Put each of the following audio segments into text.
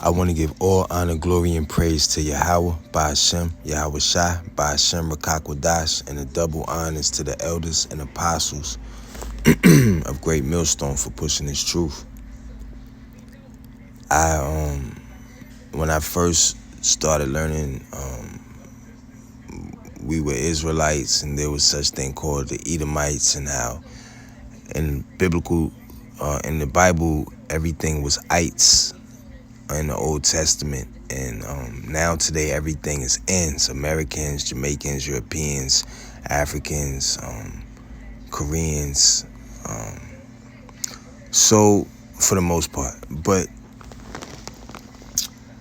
I want to give all honor, glory, and praise to Yahweh, Ba'ashem, Yahweh Shai, Ba'ashem, Rakakwadash, and a double honors to the elders and apostles of Great Millstone for pushing this truth. When I first started learning, we were Israelites, and there was such thing called the Edomites, and how in the Bible, everything was ites in the Old Testament, and now today everything is ends: Americans, Jamaicans, Europeans, Africans, Koreans, so for the most part. But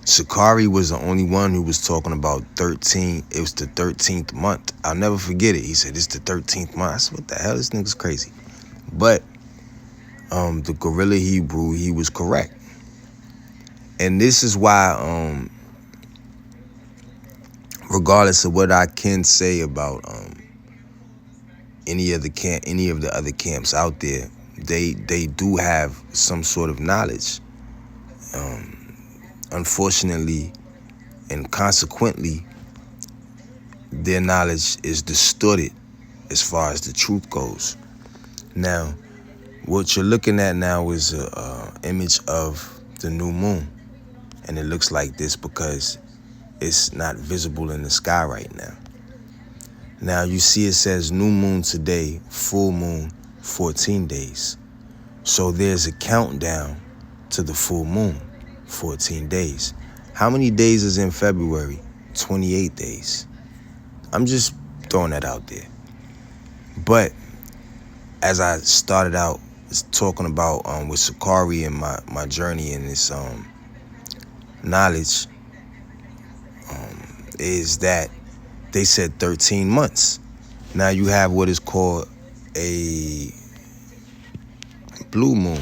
Sakari was the only one who was talking about 13. It was the 13th month. I'll never forget it. He said, it's the 13th month. I said, what the hell? This nigga's crazy. But the Gorilla Hebrew, he was correct. And this is why, regardless of what I can say about any of the other camps out there, they do have some sort of knowledge. Unfortunately and consequently, their knowledge is distorted as far as the truth goes. Now, what you're looking at now is a image of the new moon. And it looks like this because it's not visible in the sky right now. Now, you see it says new moon today, full moon, 14 days. So there's a countdown to the full moon, 14 days. How many days is in February? 28 days. I'm just throwing that out there. But as I started out talking about with Sakari and my journey in this knowledge, is that they said 13 months. Now you have what is called a blue moon.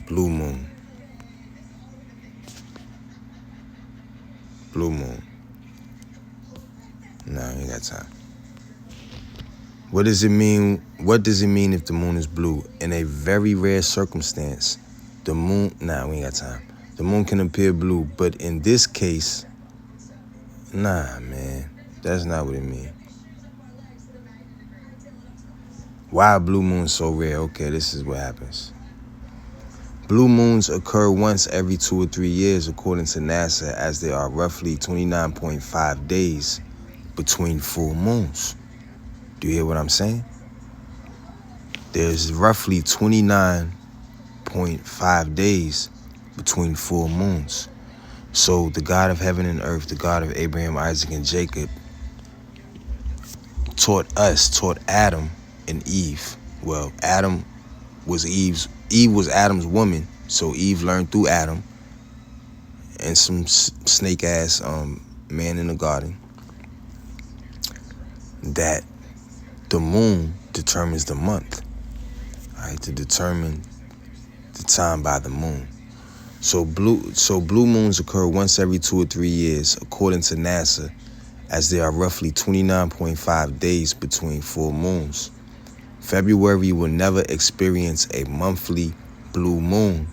Blue moon. Blue moon. No, I ain't got time. What does it mean? What does it mean if the moon is blue? In a very rare circumstance, the moon, we ain't got time. The moon can appear blue, but in this case, man, that's not what it means. Why are blue moons so rare? Okay, this is what happens. Blue moons occur once every 2 or 3 years, according to NASA, as there are roughly 29.5 days between full moons. Do you hear what I'm saying? There's roughly 29.5 days between full moons. So the God of heaven and earth, the God of Abraham, Isaac, and Jacob, taught Adam and Eve. Well, Eve was Adam's woman, so Eve learned through Adam and some snake-ass man in the garden that the moon determines the month, right? To determine the time by the moon. So blue moons occur once every 2 or 3 years, according to NASA, as there are roughly 29.5 days between full moons. February will never experience a monthly blue moon,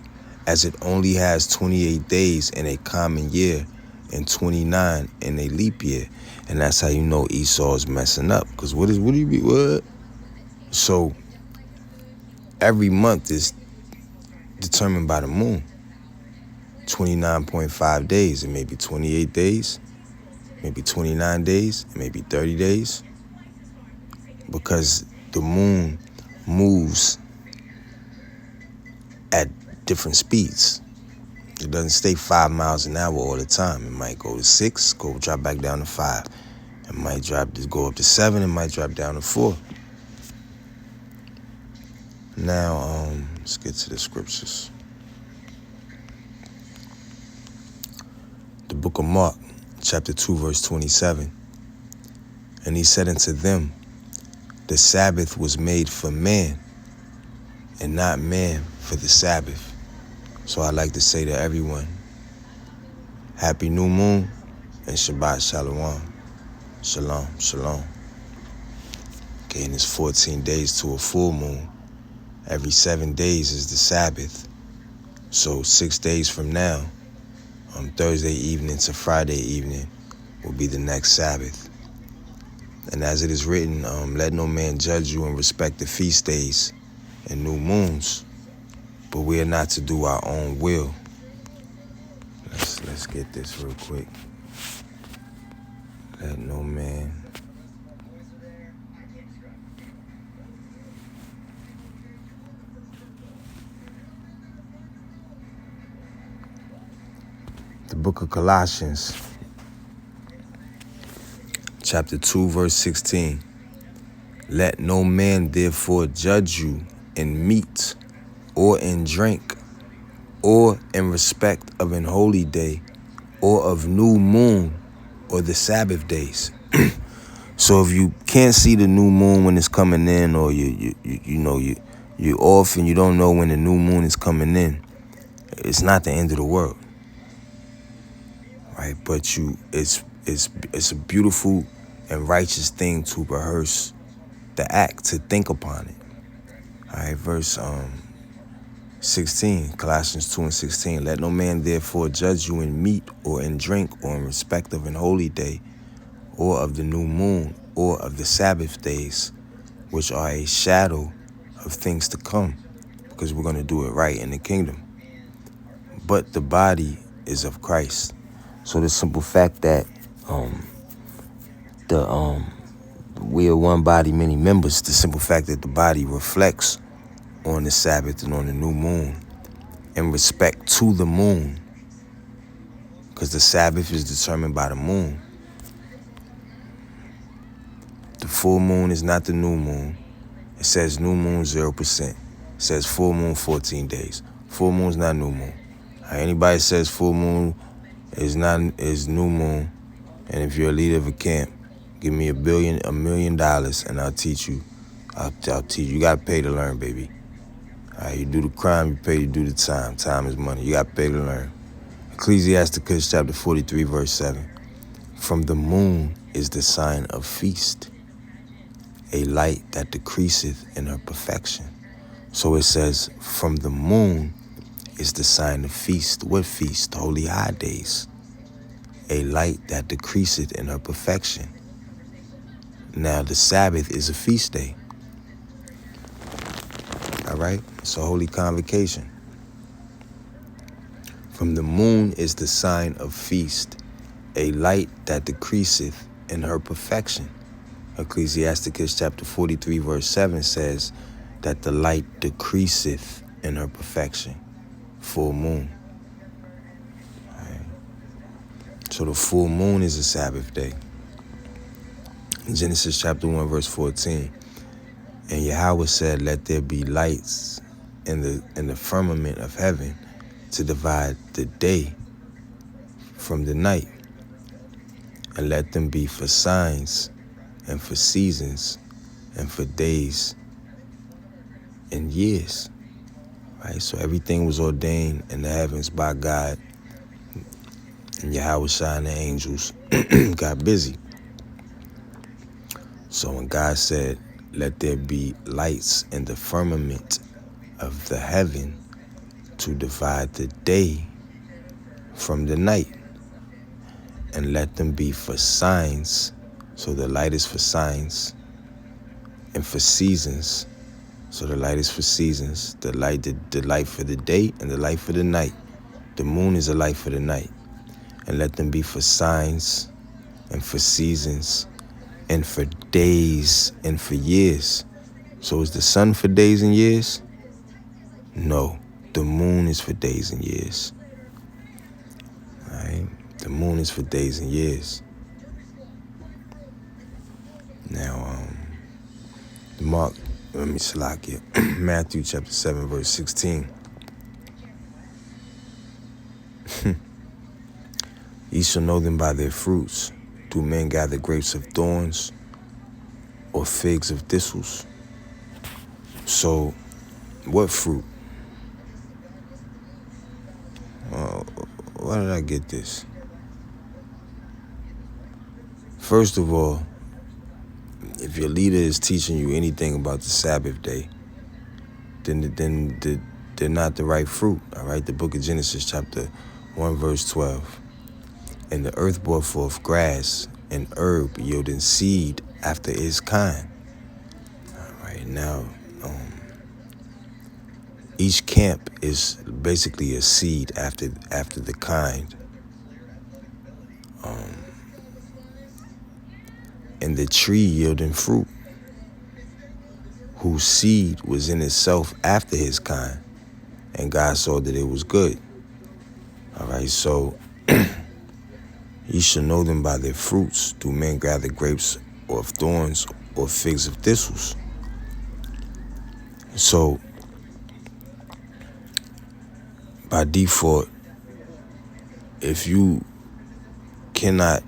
as it only has 28 days in a common year and 29 in a leap year. And that's how you know Esau is messing up. Because what? So every month is determined by the moon. 29.5 days. It may be 28 days, maybe 29 days, maybe 30 days. Because the moon moves at different speeds. It doesn't stay 5 miles an hour all the time. It might go to 6, drop back down to 5. It might go up to 7. It might drop down to 4. Now, let's get to the scriptures. The book of Mark, chapter 2, verse 27. And he said unto them, the Sabbath was made for man, and not man for the Sabbath. So I like to say to everyone, happy new moon and Shabbat Shalom. Shalom, shalom. Okay, and it's 14 days to a full moon. Every 7 days is the Sabbath. So 6 days from now, on Thursday evening to Friday evening, will be the next Sabbath. And as it is written, let no man judge you in respect to feast days and new moons, but we are not to do our own will. Let's get this real quick. Let no man. The book of Colossians, chapter 2, verse 16. Let no man therefore judge you in meat or in drink or in respect of an holy day or of new moon or the Sabbath days. So if you can't see the new moon when it's coming in, or you're off and you don't know when the new moon is coming in, it's not the end of the world, right? But it's a beautiful and righteous thing to rehearse the act, to think upon it. All right, verse 16, Colossians 2 and 16. Let no man therefore judge you in meat or in drink or in respect of an holy day or of the new moon or of the Sabbath days, which are a shadow of things to come, because we're going to do it right in the kingdom. But the body is of Christ. So the simple fact that we are one body, many members, the simple fact that the body reflects on the Sabbath and on the new moon in respect to the moon, because the Sabbath is determined by the moon. The full moon is not the new moon. It says new moon 0%. It says full moon 14 days. Full moon's not new moon. Anybody says full moon is new moon, and if you're a leader of a camp, give me $1 million, and I'll teach you. I'll teach you. You gotta pay to learn, baby. All right, you do the crime, you pay to do the time. Time is money. You gotta pay to learn. Ecclesiasticus chapter 43, verse 7. From the moon is the sign of feast, a light that decreaseth in her perfection. So it says, from the moon is the sign of feast. What feast? Holy high days. A light that decreaseth in her perfection. Now the Sabbath is a feast day. All right? It's a holy convocation. From the moon is the sign of feast, a light that decreaseth in her perfection. Ecclesiasticus chapter 43, verse 7 says that the light decreaseth in her perfection. Full moon. All right. So the full moon is a Sabbath day. Genesis chapter 1, verse 14. And Yahweh said, let there be lights in the firmament of heaven to divide the day from the night, and let them be for signs and for seasons and for days and years. Right? So everything was ordained in the heavens by God, and Yahweh Shai and the angels got busy. So when God said, let there be lights in the firmament of the heaven to divide the day from the night, and let them be for signs, so the light is for signs, and for seasons, so the light is for seasons, the light for the day and the light for the night. The moon is a light for the night. And let them be for signs and for seasons and for days and for years. So is the sun for days and years? No, the moon is for days and years. All right? The moon is for days and years. Now, Matthew chapter 7, verse 16. Ye shall know them by their fruits. Do men gather grapes of thorns or figs of thistles? So, what fruit? Why did I get this? First of all, if your leader is teaching you anything about the Sabbath day, then they're not the right fruit. All right, the book of Genesis chapter 1 verse 12. And the earth brought forth grass and herb yielding seed after its kind. All right, now each camp is basically a seed after the kind. And the tree yielding fruit, whose seed was in itself after his kind. And God saw that it was good. All right, so ye shall know them by their fruits. Do men gather grapes of thorns or figs of thistles? So, by default, if you cannot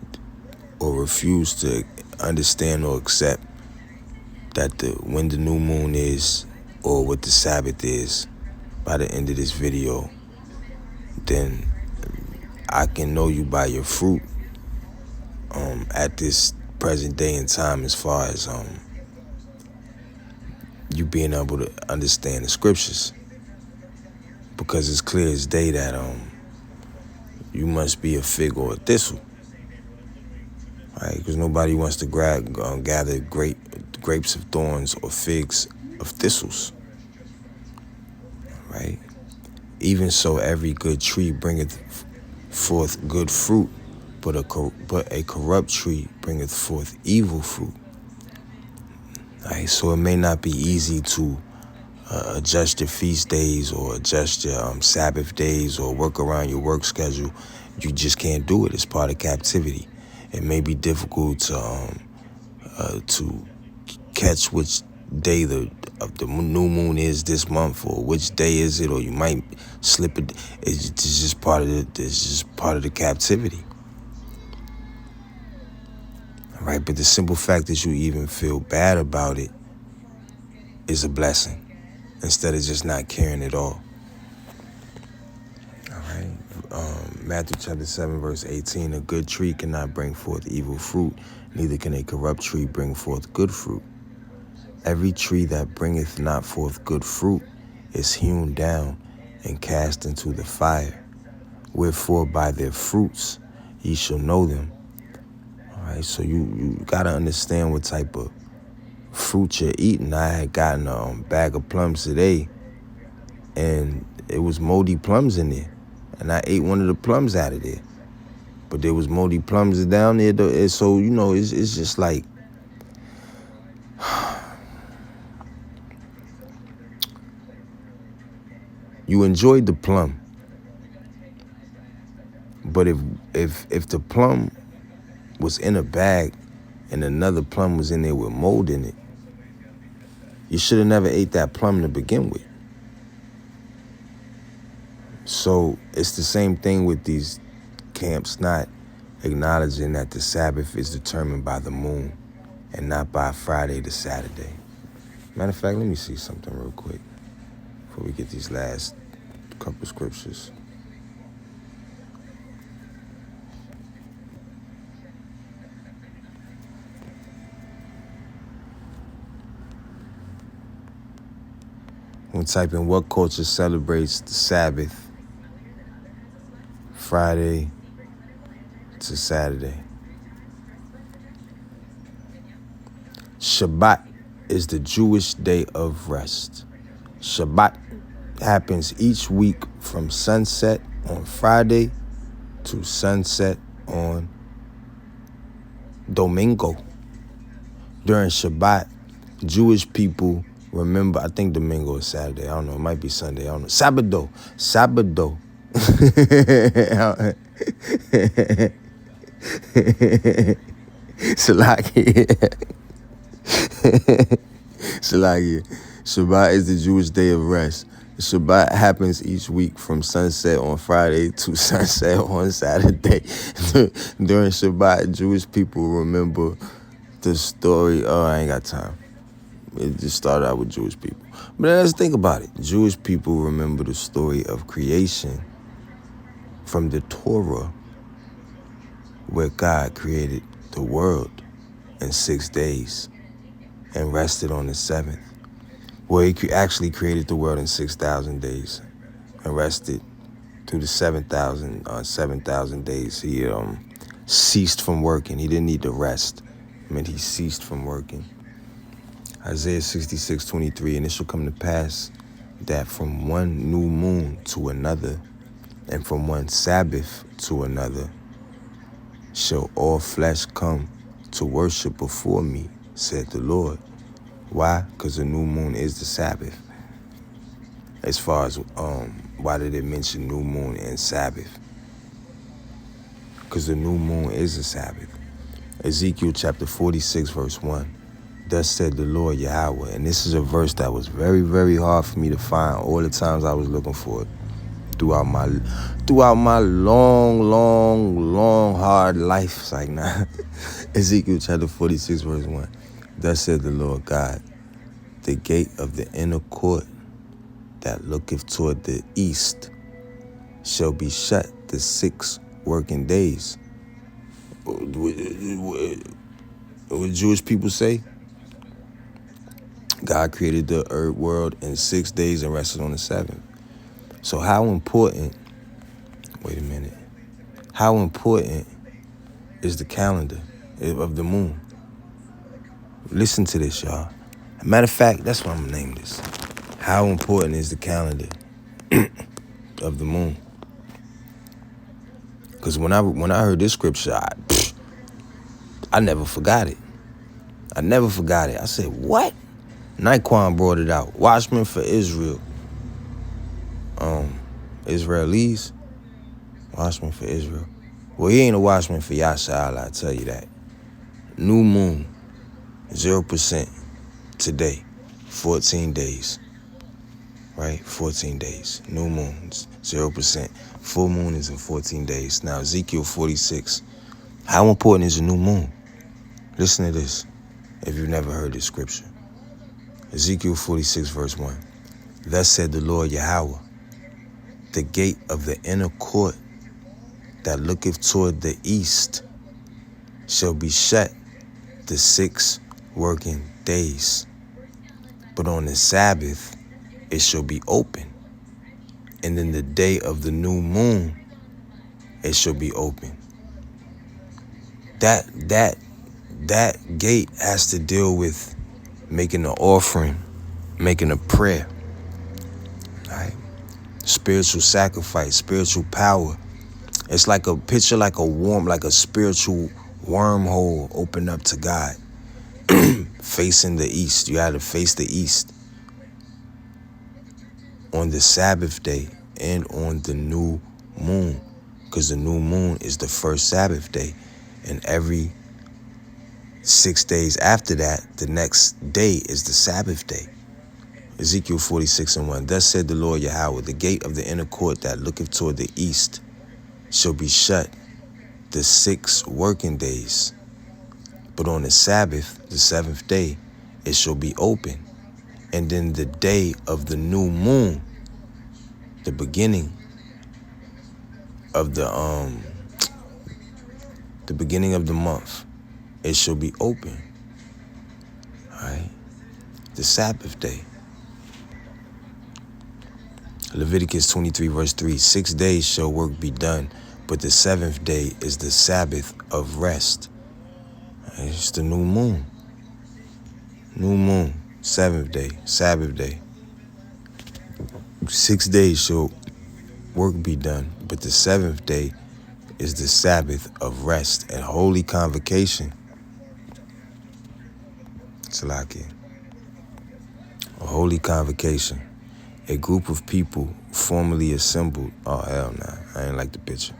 or refuse to understand or accept that when the new moon is or what the Sabbath is by the end of this video, then I can know you by your fruit at this present day and time, as far as you being able to understand the scriptures, because it's clear as day that you must be a fig or a thistle, right? Because nobody wants to gather grapes of thorns or figs of thistles, right? Even so, every good tree bringeth forth good fruit, but a corrupt tree bringeth forth evil fruit. Right? So it may not be easy to adjust your feast days or adjust your Sabbath days or work around your work schedule. You just can't do it. It's part of captivity. It may be difficult to catch which day of the new moon is this month, or which day is it, or you might slip it. It's just part of the captivity. All right, but the simple fact that you even feel bad about it is a blessing, instead of just not caring at all. All right, Matthew chapter 7 verse 18. A good tree cannot bring forth evil fruit, neither can a corrupt tree bring forth good fruit. Every tree that bringeth not forth good fruit is hewn down and cast into the fire. Wherefore by their fruits ye shall know them. All right, so you gotta understand what type of fruit you're eating. I had gotten a bag of plums today, and it was moldy plums in there, and I ate one of the plums out of there. But there was moldy plums down there, so it's just like, you enjoyed the plum, but if the plum was in a bag and another plum was in there with mold in it, you should have never ate that plum to begin with. So it's the same thing with these camps not acknowledging that the Sabbath is determined by the moon and not by Friday to Saturday. Matter of fact, let me see something real quick before we get these last couple scriptures. We'll type in what culture celebrates the Sabbath Friday to Saturday. Shabbat is the Jewish day of rest. Shabbat happens each week from sunset on Friday to sunset on Domingo. During Shabbat, Jewish people remember, I think Domingo is Saturday. I don't know. It might be Sunday. I don't know. Sabado. Salakia. Shabbat is the Jewish day of rest. Shabbat happens each week from sunset on Friday to sunset on Saturday. During Shabbat, Jewish people remember the story. Oh, I ain't got time. It just started out with Jewish people. But let's think about it. Jewish people remember the story of creation from the Torah, where God created the world in 6 days and rested on the seventh. Well, he actually created the world in 6,000 days and rested through the 7,000 days. He ceased from working. He didn't need to rest. I mean, he ceased from working. Isaiah 66:23, and it shall come to pass that from one new moon to another, and from one Sabbath to another, shall all flesh come to worship before me, said the Lord. Why? Because the new moon is the Sabbath. As far as why did it mention new moon and Sabbath? Because the new moon is the Sabbath. Ezekiel chapter 46 verse 1. Thus said the Lord Yahweh. And this is a verse that was very, very hard for me to find all the times I was looking for it throughout my long, hard life. It's like, nah. Ezekiel chapter 46 verse 1. Thus said the Lord God, the gate of the inner court that looketh toward the east shall be shut the 6 working days. What Jewish people say? God created the earth world in 6 days and rested on the 7th. So how important is the calendar of the moon? Listen to this, y'all. Matter of fact, that's what I'm gonna name this. How important is the calendar of the moon? Because when I heard this scripture, I never forgot it. I said, what? Naquan brought it out. Watchmen for Israel. Israelis. Watchmen for Israel. Well, he ain't a watchman for Yasha'Allah, I tell you that. New moon, 0% today, 14 days. Right? 14 days. New moons, 0%. Full moon is in 14 days. Now, Ezekiel 46. How important is a new moon? Listen to this, if you've never heard this scripture. Ezekiel 46, verse 1. Thus said the Lord Yahweh, the gate of the inner court that looketh toward the east shall be shut the 6 working days. But on the Sabbath it shall be open. And in the day of the new moon it shall be open. That gate has to deal with making an offering, making a prayer, right? Spiritual sacrifice, spiritual power. It's like a picture, like a spiritual wormhole open up to God, facing the east. You had to face the east on the Sabbath day and on the new moon, because the new moon is the first Sabbath day, and every 6 days after that, the next day is the Sabbath day. Ezekiel 46 and 1. Thus said the Lord Yahweh, the gate of the inner court that looketh toward the east shall be shut the 6 working days. But on the Sabbath, the 7th day, it shall be open. And in the day of the new moon, the beginning of the month, it shall be open. All right? The Sabbath day. Leviticus 23 verse 3. 6 days shall work be done, but the 7th day is the Sabbath of rest. It's the new moon. New moon, 7th day, Sabbath day. 6 days shall work be done, but the 7th day is the Sabbath of rest and holy convocation. Salaki. A holy convocation. A group of people formally assembled. Oh, hell nah. I ain't like the picture.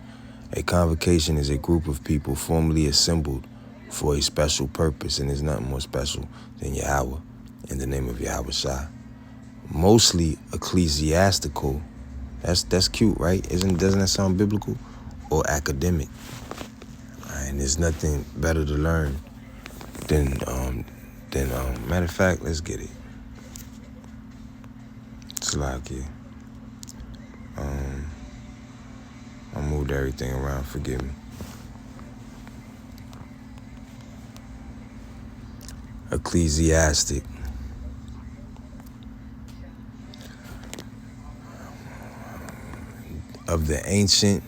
A convocation is a group of people formally assembled for a special purpose, and there's nothing more special than Yahweh in the name of Yahweh Shah. Mostly ecclesiastical. That's cute, right? Doesn't that sound biblical? Or academic. And there's nothing better to learn than matter of fact, let's get it. Slaki. I moved everything around, forgive me. Ecclesiastic. of the ancient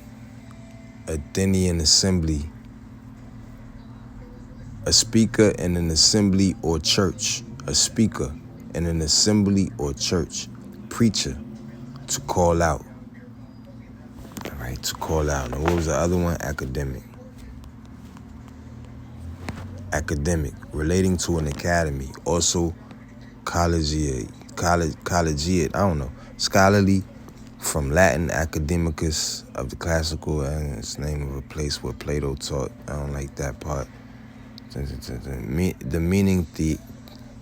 Athenian assembly, a speaker in an assembly or church, a speaker in an assembly or church, preacher, to call out. All right, to call out. Now, what was the other one? Academic. Academic, relating to an academy, also collegiate, I don't know, scholarly, from Latin academicus, of the classical, and it's the name of a place where Plato taught. I don't like that part. The meaning,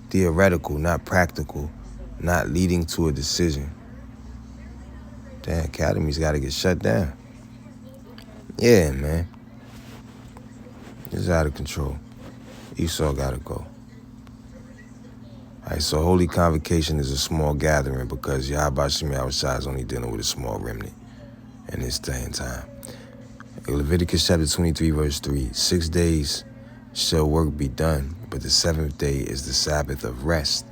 theoretical, not practical, not leading to a decision. Damn, academies got to get shut down. Yeah, man. It's out of control. Esau got to go. All right, so Holy Convocation is a small gathering because Yahweh Shem Yahushua is only dealing with a small remnant in this day and time. Leviticus chapter 23, verse 3, 6 days shall work be done, but the seventh day is the Sabbath of rest.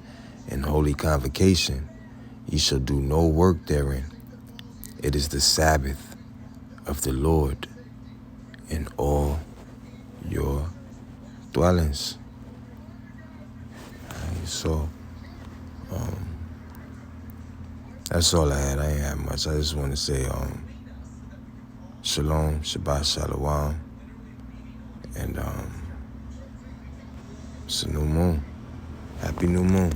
In Holy Convocation, ye shall do no work therein. It is the Sabbath of the Lord in all your dwellings. So, that's all I had. I ain't have much. I just want to say, Shalom, Shabbat Shalom, and it's a new moon. Happy new moon.